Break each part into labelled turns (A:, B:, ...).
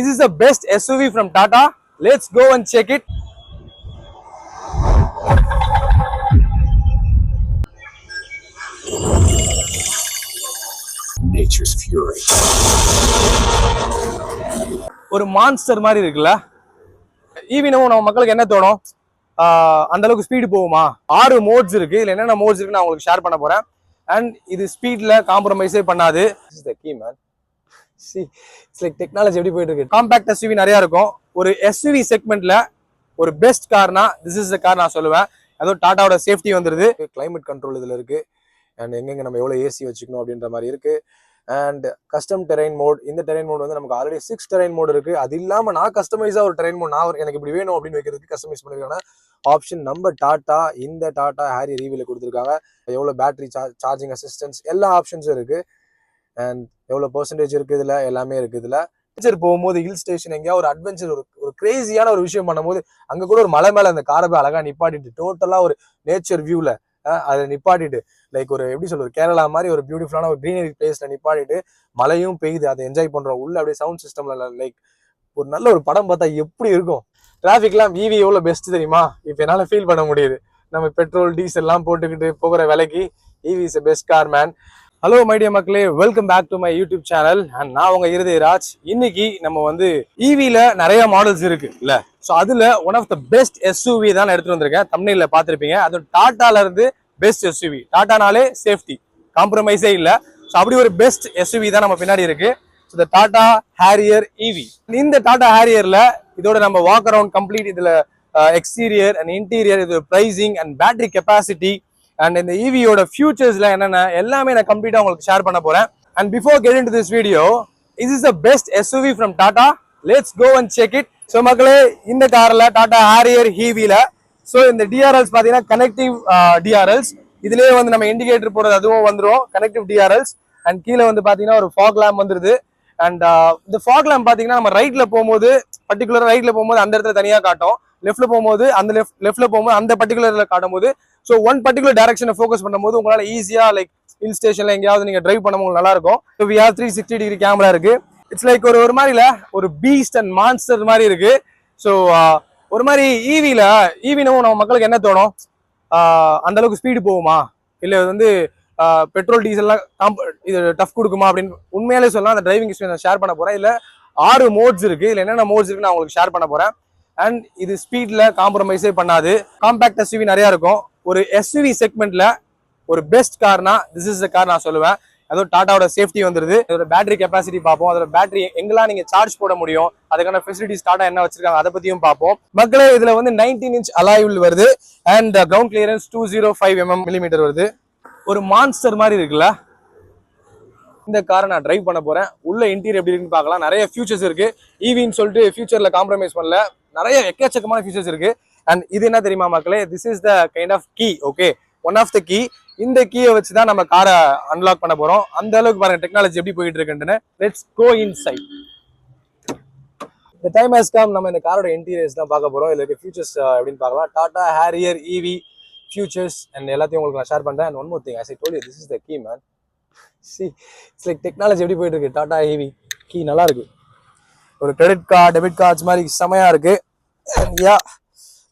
A: Is this the best SUV from Tata? Let's go and check it. Nature's fury. ஒரு monster மாதிரி இருக்குல்ல. ஈவினும் நம்ம மக்களுக்கு என்ன தோணும், அந்த அளவுக்கு ஸ்பீடு போகுமா? 6 மோட்ஸ் இருக்கு. இதுல என்னென்ன மோட்ஸ் இருக்கு நான் உங்களுக்கு ஷேர் பண்ண போறேன். அண்ட் இது ஸ்பீட்ல காம்ப்ரமைஸே பண்ணாது. This is the key, man. See, it's like technology எப்படி போயிட்டு இருக்கு. காம்பாக்ட் SUV நிறைய இருக்கும். ஒரு SUV செக்மெண்ட்ல ஒரு best Karnaugh this is the car நான் சொல்லுவேன். அதுவும் டாட்டாவோட சேஃப்டி வந்துருது. கிளைமேட் கண்ட்ரோல் இதுல இருக்கு. அண்ட் எங்கெங்க நம்ம எவ்வளவு ஏசி வச்சுக்கணும் அப்படின்ற மாதிரி இருக்கு. அண்ட் கஸ்டம் டெரைன் மோட், இந்த டெரைன் மோட் வந்து நமக்கு ஆல்ரெடி 6 டெரைன் மோட் இருக்கு. அது இல்லாம நான் கஸ்டமைஸா ஒரு டெரைன் மோட் நான் எனக்கு இப்படி வேணும் அப்படின்னு வைக்கிறதுக்கு கஸ்டமைஸ் பண்ணிருக்காங்க ஆப்ஷன் நம்ம டாட்டா இந்த டாட்டா ஹேரியர் ஈவில கொடுத்துருக்காங்க. எவ்வளவு பேட்டரி சார்ஜிங் அசிஸ்டன்ஸ் எல்லா ஆப்ஷன்ஸும் இருக்கு. அண்ட் எவ்வளவு பெர்சன்டேஜ் இருக்கு இதுல, எல்லாமே இருக்கு இதுல. போகும்போது ஹில் ஸ்டேஷன் எங்கேயா ஒரு அட்வென்ச்சர் ஒரு கிரேசியான ஒரு விஷயம் பண்ணும்போது அங்க கூட ஒரு மலை மேல அந்த காரை போய் அழகா நிப்பாட்டிட்டு டோட்டலா ஒரு நேச்சர் வியூல அதை நிப்பாட்டிட்டு லைக் ஒரு எப்படி சொல்றது கேரளா மாதிரி ஒரு பியூட்டிஃபுல்லான ஒரு கிரீனரி பிளேஸ்ல நிப்பாட்டிட்டு மழையும் பெய்யுது அதை என்ஜாய் பண்றோம். உள்ள அப்படியே சவுண்ட் சிஸ்டம்ல லைக் ஒரு நல்ல ஒரு படம் பார்த்தா எப்படி இருக்கும். டிராபிக்லாம் ஈவி எவ்வளவு பெஸ்ட் தெரியுமா? இப்ப என்னால ஃபீல் பண்ண முடியுது. நம்ம பெட்ரோல் டீசல் எல்லாம் போட்டுக்கிட்டு போகிற விலைக்கு EV is best car man. Hello my dear மக்களே, welcome back to my YouTube channel. And நான் உங்க இருதயராஜ். இன்னைக்கு நம்ம வந்து ஈவில நிறைய மாடல்ஸ் இருக்கு இல்ல, ஸோ அதுல one of the best SUV தான் எடுத்துட்டு வந்திருக்கேன். தம்ப்நெயில்ல பார்த்திருப்பீங்க. அது டாட்டால இருந்து பெஸ்ட் எஸ்யூவி. டாட்டானாலே சேஃப்டி, காம்ப்ரமைஸே இல்ல. ஸோ அப்படி ஒரு பெஸ்ட் எஸ்யூவி தான் நம்ம பின்னாடி இருக்கு. ஸோ இந்த டாடா ஹேரியர் ஈவி. இந்த டாடா ஹேரியர்ல இதோட நம்ம வாக் அரவுண்ட் கம்ப்ளீட், இதுல எக்ஸ்டீரியர் அண்ட் இன்டீரியர், இது pricing and battery capacity and இந்த ஈவியோட ஃபியூச்சர்ஸ்ல என்னென்ன எல்லாமே நான் கம்ப்ளீட்டா உங்களுக்கு ஷேர் பண்ண போறேன். And before getting to this video, is is the best SUV from Tata. Let's go and check it. So மக்களே, இந்த கார்ல டாடா ஹேரியர் ஈவில ஸோ இந்த டிஆர்எல்ஸ் பாத்தீங்கன்னா கனெக்டிவ் டிஆர்எல்ஸ். இதுலயே வந்து நம்ம இண்டிகேட்டர் போடுறது அதுவும் வந்துடும், கனெக்டிவ் டிஆர்எல்ஸ். அண்ட் கீழே வந்து பாத்தீங்கன்னா ஒரு ஃபாக் லேம்ப் வந்துருது. அண்ட் இந்த ஃபாக் லேம்ப் பாத்தீங்கன்னா நம்ம ரைட்ல போகும்போது பர்டிகுலர் ரைட்ல போகும்போது அந்த இடத்துல தனியா காட்டும், லெஃப்ட்ல போகும்போது அந்த லெஃப்ட்ல போகும்போது அந்த பர்டிகுலர்ல காட்டும் போது ஸோ ஒன் பர்டிகுலர் டைரக்ஷனை ஃபோக்கஸ் பண்ணும்போது உங்களால ஈஸியா லைக் ஹில் ஸ்டேஷன்ல எங்கேயாவது நீங்க டிரைவ் பண்ணும்போது நல்லா இருக்கும். So we have 360 degree camera இருக்கு. இட்ஸ் லைக் ஒரு மாதிரில ஒரு பீஸ்ட் அண்ட் மான்ஸ்டர் மாதிரி இருக்கு. ஸோ ஒரு மாதிரி ஈவினும் நம்ம மக்களுக்கு என்ன தோணும், அந்த அளவுக்கு ஸ்பீடு போகுமா, இல்ல வந்து பெட்ரோல் டீசல்லாம் இது டஃப் கொடுக்குமா அப்படின்னு உண்மையாலே சொல்லலாம். அந்த டிரைவிங் எக்ஸ்பீரியன்ஸ் ஷேர் பண்ண போறேன். இல்ல 6 மோட்ஸ் இருக்கு. இதுல என்னென்ன மோட்ஸ் இருக்கு நான் உங்களுக்கு ஷேர் பண்ண போறேன். அண்ட் இது ஸ்பீட்ல காம்ப்ரமைஸே பண்ணாது. காம்பாக்ட் எஸ்யூவி நிறைய இருக்கும். ஒரு எஸ்யூவி செக்மெண்ட்ல ஒரு best Karnaugh this is the car நான் சொல்லுவேன். அதுவும் டாட்டாவோட சேஃப்டி வந்துருது. அதோட பேட்டரி கெப்பாசிட்டி பார்ப்போம். அதோட பேட்டரி எங்கெல்லாம் நீங்க சார்ஜ் போட முடியும், அதுக்கான ஃபெசிலிட்டிஸ் டாடா என்ன வச்சிருக்காங்க அதை பத்தியும் பார்ப்போம். மக்களே, இதுல வந்து 19 இன்ச் அலாய்வில் வருது. அண்ட் கிரவுண்ட் கிளியரன்ஸ் 205 mm வருது. ஒரு மான்ஸ்டர் மாதிரி இருக்குல்ல. இந்த காரை நான் டிரைவ் பண்ண போறேன். உள்ள இன்டீரியர் எப்படி இருக்குன்னு பார்க்கலாம். நிறைய ஃபியூச்சர்ஸ் இருக்கு. ஈவின்னு சொல்லிட்டு ஃபியூச்சர்ல காம்ப்ரமைஸ் பண்ணல, நிறைய எக்கச்சக்கமான ஃபியூச்சர்ஸ் இருக்கு. அண்ட் இது என்ன தெரியுமா மக்களே, this is the kind of key. Okay, one of the key. இந்த கீயை வச்சு தான் நம்ம காரை அன்லாக் பண்ண போறோம். அந்த அளவுக்கு பாருங்க டெக்னாலஜி எப்படி போயிட்டு இருக்குன்னு. Let's go inside. இந்த டைம் ஹஸ் கம். நம்ம இந்த காரோட இன்டீரியர்ஸ் தான் பார்க்க போறோம். இதுல இருக்க ஃபியூச்சர்ஸ் எப்படின்னு பார்க்கலாம். Tata Harrier EV futures and எல்லாத்தையும் உங்களுக்கு நான் ஷேர் பண்றேன். And one more thing, as I told you, this is the key, man. See, it's like technology எப்படி போயிட்டு இருக்கு. டாடா ஈவி கீ நல்லா இருக்கு. ஒரு கிரெடிட் கார்டு, டெபிட் கார்ட்ஸ் மாதிரி செமையா இருக்கு. யா,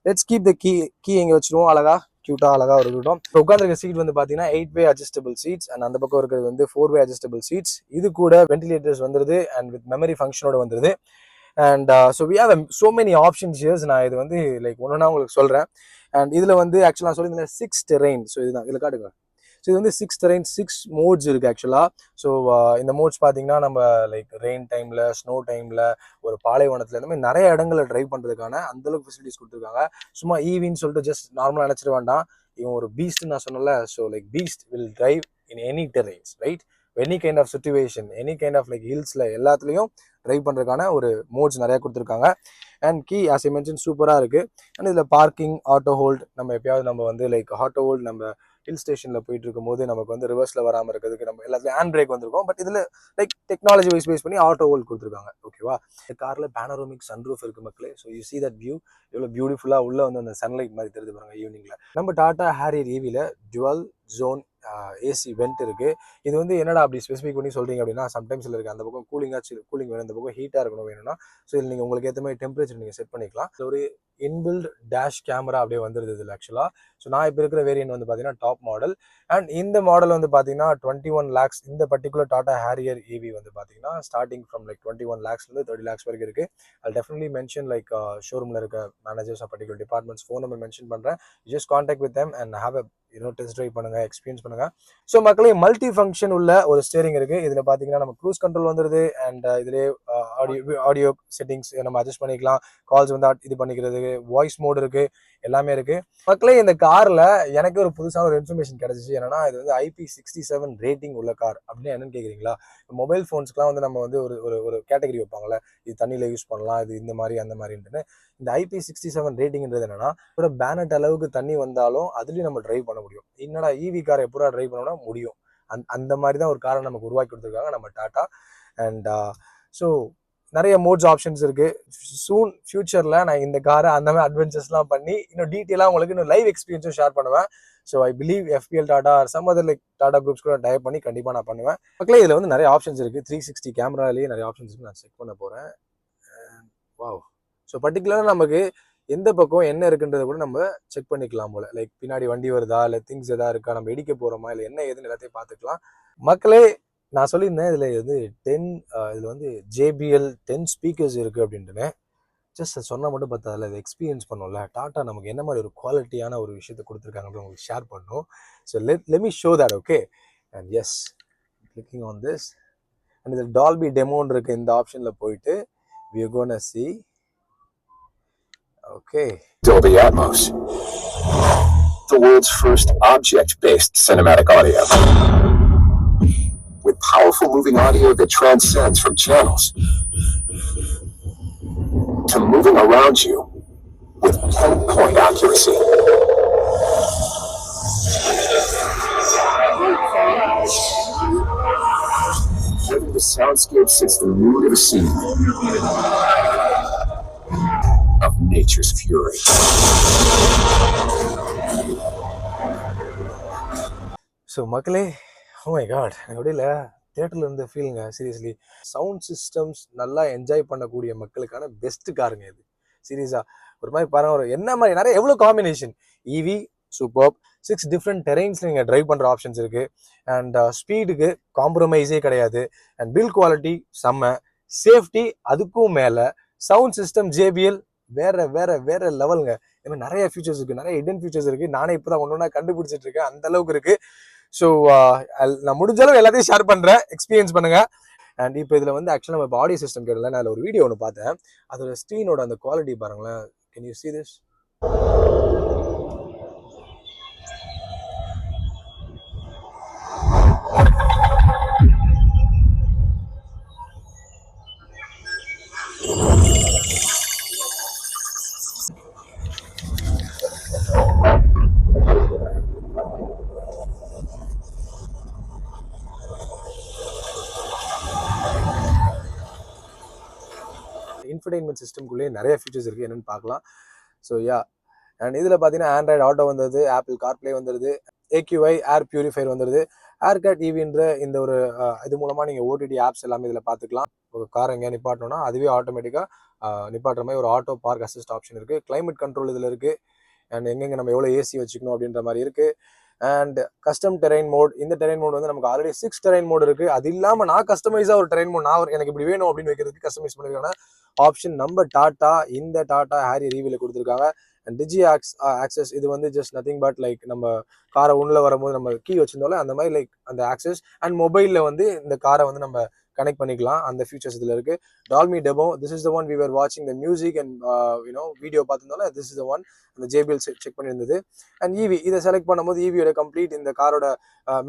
A: லெட்ஸ் கீப் த கீ எங்க வச்சிருவோம். அழகா கியூட்டா அழகா இருக்கட்டும். இப்போ உட்காந்துருக்க சீட் வந்து பாத்தீங்கன்னா 8-way அட்ஜஸ்டபிள் சீட்ஸ். அண்ட் அந்த பக்கம் இருக்கிறது வந்து 4-way அட்ஜஸ்டபிள் சீட்ஸ். இது கூட வென்டிலேட்டர்ஸ் வந்துருது அண்ட் வித் மெமரி ஃபங்க்ஷனோட வந்துருது. And so we have so many options here's. நான் இது வந்து லைக் ஒன்னொன்னா உங்களுக்கு சொல்றேன். அண்ட் இதுல வந்து ஆக்சுவலா நான் சொல்லியிருந்தேன் 6 டெரைன். ஸோ இதுதான் இதுல காட்டுங்க. ஸோ இது வந்து 6 டெரைன், 6 மோட்ஸ் இருக்கு ஆக்சுவலா. ஸோ இந்த மோட்ஸ் பார்த்தீங்கன்னா நம்ம லைக் ரெயின் டைம்ல, ஸ்னோ டைம்ல, ஒரு பாலைவனத்துல இந்த மாதிரி நிறைய இடங்களை டிரைவ் பண்றதுக்கான அந்த அளவுக்கு ஃபெசிலிட்டிஸ் கொடுத்துருக்காங்க. சும்மா ஈவின்னு சொல்லிட்டு ஜஸ்ட் நார்மலா நினைச்சிட வேண்டாம். இவன் ஒரு பீஸ்ட் நான் சொன்னல. So like beast will drive in any terrains, right? Any kind of situation, any kind of like ஹில்ஸ்ல எல்லாத்துலயும் டிரைவ் பண்றதுக்கான ஒரு மோட்ஸ் நிறைய கொடுத்துருக்காங்க. And key as I mention சூப்பரா இருக்கு. அண்ட் இதுல பார்க்கிங், ஆட்டோ ஹோல்ட், நம்ம எப்பயாவது நம்ம வந்து லைக் ஆட்டோ ஹோல்ட் நம்ம ஹில் ஸ்டேஷன்ல போயிட்டு இருக்கும் போது நமக்கு வந்து ரிவர்ஸ்ல வராம இருக்கிறதுக்கு நம்ம எல்லாத்துலயும் ஹேண்ட் பிரேக் வந்திருக்கும். பட் இதுல லைக் டெக்னாலஜி வைஸ் பேஸ் பண்ணி ஆட்டோ ஹோல்ட் கொடுத்துருக்காங்க. ஓகேவா? இந்த கார்ல பேனரோமிக் சன்ரூஃப் இருக்கு மக்களே. So you see that view எவ்வளவு பியூட்டிஃபுல்லா உள்ள வந்து அந்த சன்லைட் மாதிரி தெரிஞ்சு பாருங்க ஈவினிங்ல. நம்ம டாடா ஹேரியர் ஈவில டுவல் ஜோன் ஏசி வெண்ட் இருக்குது. இது வந்து என்னடா அப்படி ஸ்பெசிஃபிக் பண்ணி சொல்கிறீங்க அப்படின்னா, சம்டைம்ஸில் இருக்குது அந்த பக்கம் கூலிங் வேணும், இந்த பக்கம் ஹீட்டாக இருக்கணும் வேணும்னா, ஸோ இதில் நீங்கள் உங்களுக்கு ஏற்ற மாதிரி டெம்பரேச்சர் நீங்கள் செட் பண்ணிக்கலாம். ஒரு இன்பில்ட் டேஷ் கேமரா அப்படியே வந்துருது இதில் ஆக்சுவலாக. ஸோ நான் இப்போ இருக்கிற வேரியன்ட் வந்து பார்த்தீங்கன்னா டாப் மாடல். அண்ட் இந்த மாடல் வந்து பார்த்தீங்கன்னா 21 lakhs. இந்த பர்டிகுலர் டாடா ஹேரியர் EV வந்து பார்த்தீங்கன்னா ஸ்டார்டிங் ஃப்ரம் லைக் 21 lakhsலேருந்து 30 lakhs வரைக்கும் இருக்குது. I'll definitely mention like ஷோரூமில் இருக்க managers of particular departments phone number mention பண்ணுறேன். Just contact with them and have a test drive பண்ணுங்க, எக்ஸ்பீரியன்ஸ் பண்ணுங்க. ஸோ மக்களே மல்டி ஃபங்க்ஷன் உள்ள ஒரு ஸ்டேரிங் இருக்கு. இதுல பாத்தீங்கன்னா நம்ம க்ரூஸ் கண்ட்ரோல் வந்துருது. அண்ட் இதுலேயே ஆடியோ செட்டிங்ஸ் நம்ம அட்ஜஸ்ட் பண்ணிக்கலாம். கால்ஸ் வந்து இது பண்ணிக்கிறது, வாய்ஸ் மோட் இருக்கு, எல்லாமே இருக்கு. மக்களே இந்த கார்ல எனக்கு ஒரு புதுசான ஒரு இன்ஃபர்மேஷன் கிடைச்சிச்சு. என்னன்னா இது வந்து IP67 ரேட்டிங் உள்ள கார். அப்படின்னு என்னன்னு கேக்குறீங்களா? மொபைல் ஃபோன்ஸ்க்குலாம் வந்து நம்ம வந்து ஒரு கேட்டகரி வைப்பாங்கல்ல, இது தண்ணியில யூஸ் பண்ணலாம், இது இந்த மாதிரி அந்த மாதிரின்னு. இந்த IP67 ரேட்டிங்ன்றது என்னன்னா, ஒரு பேனட் அளவுக்கு தண்ணி வந்தாலும் அதுலயும் நம்ம டிரைவ் பண்ண முடியும். என்னடா EV காரை எப்படா டிரைவ் பண்ணோம்னா முடியும். அந்த மாதிரி தான் ஒரு காரை நமக்கு உருவாக்கி கொடுத்துருக்காங்க நம்ம டாடா. அண்ட் ஸோ நிறைய மோட்ஸ் ஆப்ஷன்ஸ் இருக்கு. சூன் ஃபியூச்சர்ல நான் இந்த காரை அந்த மாதிரி அட்வென்ச்சர்ஸ்லாம் பண்ணி இன்னும் டீட்டெயிலாக உங்களுக்கு இன்னும் லைவ் எக்ஸ்பீரியன்ஸும் ஷேர் பண்ணுவேன். So I believe FPL Tata some other like Tata groups கூட டைப் பண்ணி கண்டிப்பாக நான் பண்ணுவேன். மக்களே இதில் வந்து நிறைய ஆப்ஷன்ஸ் இருக்கு. 360 கேமராலேயே நிறைய ஆப்ஷன்ஸ் இருக்கு. நான் செக் பண்ண போறேன். வாவ். ஸோ பர்டிகுலராக நமக்கு எந்த பக்கம் என்ன இருக்குன்றத கூட நம்ம செக் பண்ணிக்கலாம் போல. லைக் பின்னாடி வண்டி வருதா, இல்லை திங்ஸ் எதாவது இருக்கா, நம்ம இடிக்க போறோமா, இல்லை என்ன ஏதுன்னு எல்லாத்தையும் பார்த்துக்கலாம். மக்களே நான் சொல்லியிருந்தேன் இதில் வந்து இதில் வந்து JBL 10 ஸ்பீக்கர்ஸ் இருக்கு அப்படின்ட்டுன்னு. ஜஸ்ட் சொன்னால் மட்டும் பார்த்தா அதை எக்ஸ்பீரியன்ஸ் பண்ணோம்ல. டாடா நமக்கு என்ன மாதிரி ஒரு குவாலிட்டியான ஒரு விஷயத்தை கொடுத்துருக்காங்கன்னு உங்களுக்கு ஷேர் பண்ணணும். So let me show that, okay? And yes, clicking on this. And இதில் டால்பி டெமோன்னு இருக்கு. இந்த ஆப்ஷனில் போயிட்டு we are gonna see. Okay.
B: Dolby Atmos, the world's first object-based cinematic audio. With powerful moving audio that transcends from channels to moving around you with pinpoint accuracy. Whether the soundscape sits the mood of a scene of nature's fury.
A: So மக்களே, oh my god, எனக்கு அப்படியே இல்லை தியேட்டர்ல இருந்த ஃபீலுங்க. Seriously sound systems நல்லா enjoy பண்ணக்கூடிய மக்களுக்கான best காருங்க இது. சீரியஸா ஒரு மாதிரி பாருங்க, ஒரு என்ன மாதிரி நிறைய எவ்வளோ காம்பினேஷன். EV super. 6 டிஃப்ரெண்ட் டெரெயின்ஸ்ல நீங்கள் ட்ரைவ் பண்ணுற ஆப்ஷன்ஸ் இருக்கு. அண்ட் ஸ்பீடுக்கு காம்ப்ரமைஸே கிடையாது. அண்ட் பில்ட் குவாலிட்டி செம்ம. சேஃப்டி அதுக்கும் மேலே. சவுண்ட் சிஸ்டம் JBL வேற வேற வேற லெவலுங்க. இந்த மாதிரி நிறைய ஃபியூச்சர்ஸ் இருக்கு, நிறைய ஹிடன் ஃபியூச்சர்ஸ் இருக்கு. நானே இப்போதான் ஒன்று ஒன்றா கண்டுபிடிச்சிட்டு இருக்கேன், அந்த அளவுக்கு இருக்கு. ஸோ நான் முடிஞ்ச அளவு எல்லாத்தையும் ஷேர் பண்றேன், எக்ஸ்பீரியன்ஸ் பண்ணுங்க. அண்ட் இப்போ இதில் வந்து ஆக்சுவலாக நம்ம இப்போ ஆடியோ சிஸ்டம் கேட்டல, நான் அதில் ஒரு வீடியோ ஒன்று பார்த்தேன். அதோட ஸ்க்ரீனோட அந்த குவாலிட்டி பாருங்களேன். Can you see this? Infotainment சிஸ்டம்குள்ளே நிறைய ஃபீச்சர்ஸ் இருக்குது, என்னென்னு பார்க்கலாம். ஸோ யா, அண்ட் இதில் பார்த்தீங்கன்னா ஆண்ட்ராய்டு ஆட்டோ வந்துடுது, ஆப்பிள் கார்ப்ளே வந்துடுது, AQI ஏர் பியூரிஃபையர் வந்துடுது, ஏர்கட் EVன்ற இந்த ஒரு இது மூலமாக நீங்கள் OTT ஆப்ஸ் எல்லாமே இதில் பார்த்துக்கலாம். ஒரு கார் எங்கேயா நிப்பாட்டணும்னா அதுவே ஆட்டோமேட்டிக்காக நிப்பாட்டுற மாதிரி ஒரு ஆட்டோ பார்க் அசிஸ்ட் ஆப்ஷன் இருக்குது. கிளைமேட் கண்ட்ரோல் இதில் இருக்குது. அண்ட் எங்கெங்கே நம்ம எவ்வளோ AC வச்சுக்கணும் அப்படின்ற மாதிரி இருக்குது. And custom terrain mode. இந்த டெரைன் மோட் வந்து நமக்கு ஆல்ரெடி 6 டெரைன் மோட் இருக்குது. அது இல்லாமல் நான் கஸ்டமைஸாக ஒரு டெரைன் மோட் எனக்கு இப்படி வேணும் அப்படின்னு வைக்கிறதுக்கு கஸ்டமைஸ் பண்ணிருக்காங்க ஆப்ஷன் நம்ம டாடா இந்த டாடா ஹேரியர் EVல கொடுத்துருக்காங்க. அண்ட் டிஜி ஆக்சஸ் இது வந்து ஜஸ்ட் நத்திங் பட் லைக் நம்ம காரை உள்ள வரும்போது நம்ம கீ வச்சிருந்தோம்ல அந்த மாதிரி லைக் அந்த ஆக்சஸ். அண்ட் மொபைலில் வந்து இந்த காரை வந்து நம்ம கனெக்ட் பண்ணிக்கலாம். அந்த ஃபீச்சர்ஸ் இதில் இருக்கு. Dolby demo, this is the one we were வாட்சிங் த மியூசிக் அண்ட் வீடியோ பார்த்துருந்தோம்ல, திஸ் இஸ் த ஒன். அந்த JBL செக் பண்ணியிருந்தது. அண்ட் EV இதை செலக்ட் பண்ணும்போது EVயோட கம்ப்ளீட் இந்த காரோட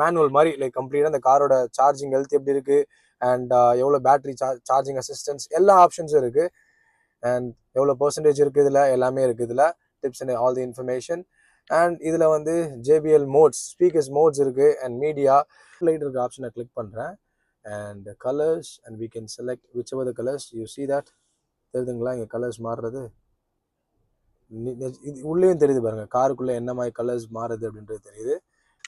A: மேனுவல் மாதிரி லைக் கம்ப்ளீட்டாக இந்த காரோட சார்ஜிங் ஹெல்த் எப்படி இருக்கு, அண்ட் எவ்வளோ பேட்டரி சார்ஜிங் அசிஸ்டன்ஸ் எல்லா ஆப்ஷன்ஸும் இருக்கு. அண்ட் எவ்வளோ பெர்சன்டேஜ் இருக்குது இதில் எல்லாமே இருக்குது. இதில் tips and all the information. And இதில் வந்து JBL மோட்ஸ், ஸ்பீக்கர்ஸ் மோட்ஸ் இருக்குது. அண்ட் மீடியா லைட் இருக்க ஆப்ஷனை கிளிக் பண்ணுறேன். And colours and we can select whichever the colors you see that. தெரியுதுங்களா இங்கே கலர்ஸ் மாறுறது? இது உள்ளேயும் தெரியுது பாருங்க, காருக்குள்ளே என்ன மாதிரி கலர்ஸ் மாறுது அப்படின்றது தெரியுது.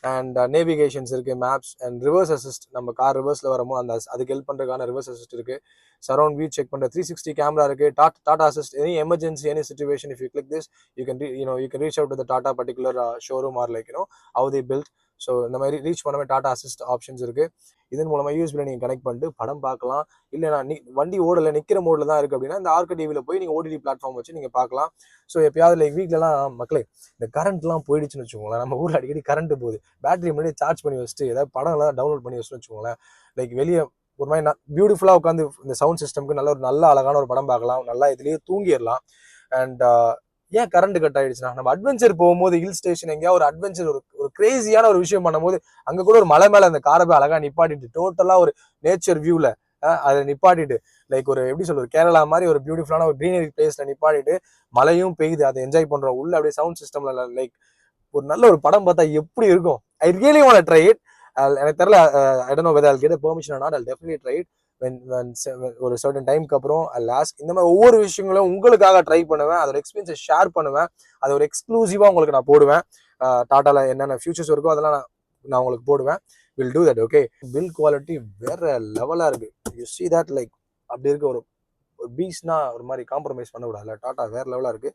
A: அண்ட் நேவிகேஷன்ஸ் இருக்கு, மேப்ஸ் அண்ட் ரிவர்ஸ் அசிஸ்ட். நம்ம கார் ரிவர்ஸ்ல வரமோ அதுக்கு ஹெல்ப் பண்றதுக்கான ரிவர்ஸ் அசிஸ்ட் இருக்கு. சரௌண்ட் வியூ செக் பண்ற 360 கேமரா இருக்கு. Tata assist, any emergency, any situation, if you click this you can reach out to the Tata particular showroom or like how they built. ஸோ இந்த மாதிரி ரீச் பண்ணவே டாடா அசிஸ்ட் ஆப்ஷன்ஸ் இருக்கு. இதன் மூலமா யூஎஸ்பியில் நீங்கள் கனெக்ட் பண்ணிட்டு படம் பார்க்கலாம். இல்லைனா வண்டி ஓடலை, நிற்கிற மோடில் தான் இருக்குது அப்படின்னா இந்த ஆர்கே டிவியில் போய் நீங்கள் ஓடிடி பிளாட்ஃபார்ம் வச்சு நீங்கள் பார்க்கலாம். ஸோ எப்பயாவது லைக் வீட்டிலலாம் மக்களே இந்த கரண்ட்லாம் போயிடுச்சுன்னு வச்சுக்கோங்களேன். நம்ம ஊரில் அடிக்கடி கரண்ட் போகுது, பேட்டரி முன்னாடி சார்ஜ் பண்ணி வச்சுட்டு ஏதாவது படம்லாம் டவுன்லோட் பண்ணி வச்சுன்னு வச்சுக்கோங்களேன். லைக் வெளியே ஒரு மாதிரி பியூட்டிஃபுல்லாக உட்காந்து இந்த சவுண்ட் சிஸ்டம்க்கு நல்ல அழகான ஒரு படம் பார்க்கலாம், நல்லா இதுலேயே தூங்கிடலாம். அண்ட் ஏன் கரண்ட் கட் ஆயிடுச்சுன்னா, நம்ம அட்வென்ச்சர் போகும்போது ஹில் ஸ்டேஷன் எங்கேயா ஒரு அட்வென்ச்சர் ஒரு கிரேசியான ஒரு விஷயம் பண்ணும்போது அங்கே கூட ஒரு மலை மேலே அந்த காரை போய் அழகாக நிப்பாட்டிட்டு டோட்டலாக ஒரு நேச்சர் வியூவில் அதை நிப்பாட்டிட்டு லைக் ஒரு எப்படி சொல்றது கேரளா மாதிரி ஒரு பியூட்டிஃபுல்லான ஒரு கிரீனரி பிளேஸ்ல நிப்பாட்டிட்டு மழையும் பெய்யுது அதை என்ஜாய் பண்றோம் உள்ள அப்படியே சவுண்ட் சிஸ்டம்ல லைக் ஒரு நல்ல ஒரு படம் பார்த்தா எப்படி இருக்கும். I really want to try it. எனக்கு தெரியல, I don't know whether I'll get a permission or not. I'll definitely try it when ஒரு சர்டன் டைம்க்கு அப்புறம் I'll ask. இந்த மாதிரி ஒவ்வொரு விஷயங்களும் உங்களுக்காக ட்ரை பண்ணுவேன், அதோட எக்ஸ்பீரியன்ஸை ஷேர் பண்ணுவேன், அது ஒரு எக்ஸ்க்ளூசிவா உங்களுக்கு நான் போடுவேன். டாட்டால என்னென்ன ஃபியூச்சர்ஸ் இருக்கோ அதெல்லாம் நான் உங்களுக்கு போடுவேன். Will do that. Okay, bill quality வேற லெவலா இருக்கு. யூ see that லைக் அப்படி இருக்க ஒரு பீஸ்னா ஒரு மாதிரி காம்ப்ரமைஸ் பண்ண கூடாதுல, டாடா வேற லெவலா இருக்கு.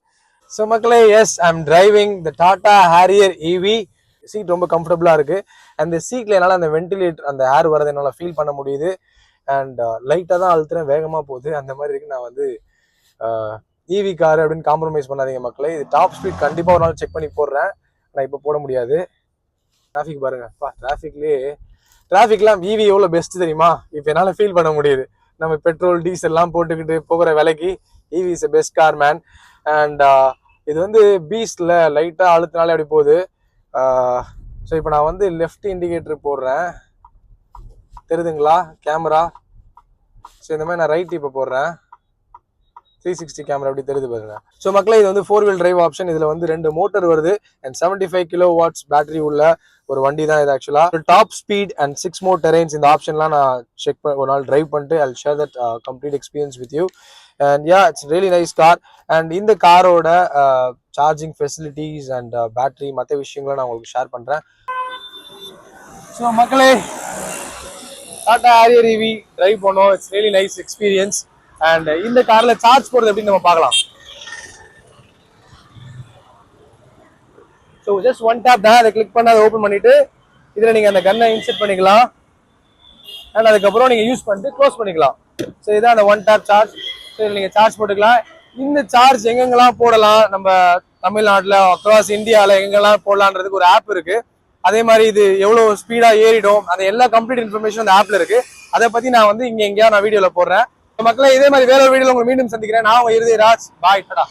A: ஸோ மக்களே, yes I am driving the Tata Harrier EV. Seat ரொம்ப கம்ஃபர்டபுளா இருக்கு. அந்த சீட்ல என்னால் அந்த வென்டிலேட்டர் அந்த ஏர் வரதை என்னால் ஃபீல் பண்ண முடியுது. அண்ட் லைட்டாக தான் அழுத்துறேன், வேகமாக போகுது அந்த மாதிரி இருக்கு. நான் வந்து ஈவி கார் அப்படின்னு காம்ப்ரமைஸ் பண்ணாதீங்க மக்களே. இது டாப் ஸ்பீட் கண்டிப்பாக ஒரு நாள் செக் பண்ணி போடுறேன், நான் இப்போ போட முடியாது. டிராஃபிக் பாருங்கப்பா, டிராஃபிக்லாம் ஈவி எவ்வளோ பெஸ்ட் தெரியுமா இப்போ என்னால் ஃபீல் பண்ண முடியுது. நம்ம பெட்ரோல் டீசல்லாம் போட்டுக்கிட்டு போகிற விலைக்கு EV is a best car man. And இது வந்து பீஸ்ட்ல லைட்டாக அழுத்தினாலே அப்படி போகுது. ஸோ இப்போ நான் வந்து லெஃப்ட் இண்டிகேட்டர் போடுறேன், தெரியுதுங்களா கேமரா. ஸோ இந்த மாதிரி நான் ரைட் இப்போ போடுறேன், 360 கேமரா அப்படி தெரியுது பாருங்க. ஸோ மக்களே, இது வந்து 4-wheel டிரைவ் ஆப்ஷன். இதில் வந்து 2 மோட்டர் வருது அண்ட் 75 kW பேட்டரி உள்ள ஒரு வண்டி தான் இது. ஆக்சுவலாக top speed and 6 more terrains இந்த ஆப்ஷன்லாம் நான் செக் ஒரு நாள் டிரைவ் பண்ணிட்டு I'll share that complete experience with you. And yeah, it's really nice car. And இந்த காரோட சார்ஜிங் ஃபெசிலிட்டிஸ் அண்ட் பேட்டரி மற்ற விஷயங்களை நான் உங்களுக்கு ஷேர் பண்ணுறேன். ஸோ மக்களே, டாடா ஹாரியர் ஈவி டிரைவ் பண்ணோம். It's really nice experience. And இந்த கார்ல சார்ஜ் போடுறது எப்படின்னு நம்ம பார்க்கலாம். ஸோ ஜஸ்ட் ஒன் டேப் தான், அதை கிளிக் பண்ணி அதை ஓப்பன் பண்ணிட்டு இதில் நீங்கள் அந்த கன்னை இன்செர்ட் பண்ணிக்கலாம். அண்ட் அதுக்கப்புறம் நீங்கள் யூஸ் பண்ணிட்டு க்ளோஸ் பண்ணிக்கலாம். ஸோ இதான் அந்த ஒன் டேப் சார்ஜ். ஸோ இதில் நீங்கள் சார்ஜ் போட்டுக்கலாம். இந்த சார்ஜ் எங்கெங்கெல்லாம் போடலாம், நம்ம தமிழ்நாட்டில் அக்ராஸ் இந்தியாவில் எங்கெல்லாம் போடலான்றதுக்கு ஒரு ஆப் இருக்கு. அதே மாதிரி இது எவ்வளோ ஸ்பீடாக ஏறிடும் அந்த எல்லா கம்ப்ளீட் இன்ஃபர்மேஷன் அந்த ஆப்ல இருக்கு. அதை பற்றி நான் வந்து இங்கே எங்கேயா நான் வீடியோவில் போடுறேன். மக்களே, இதே மாதிரி வேற ஒரு வீடியோவில் உங்களை மீண்டும் சந்திக்கிறேன். நான் உங்க இருதய ராஜ். பாய், டடா.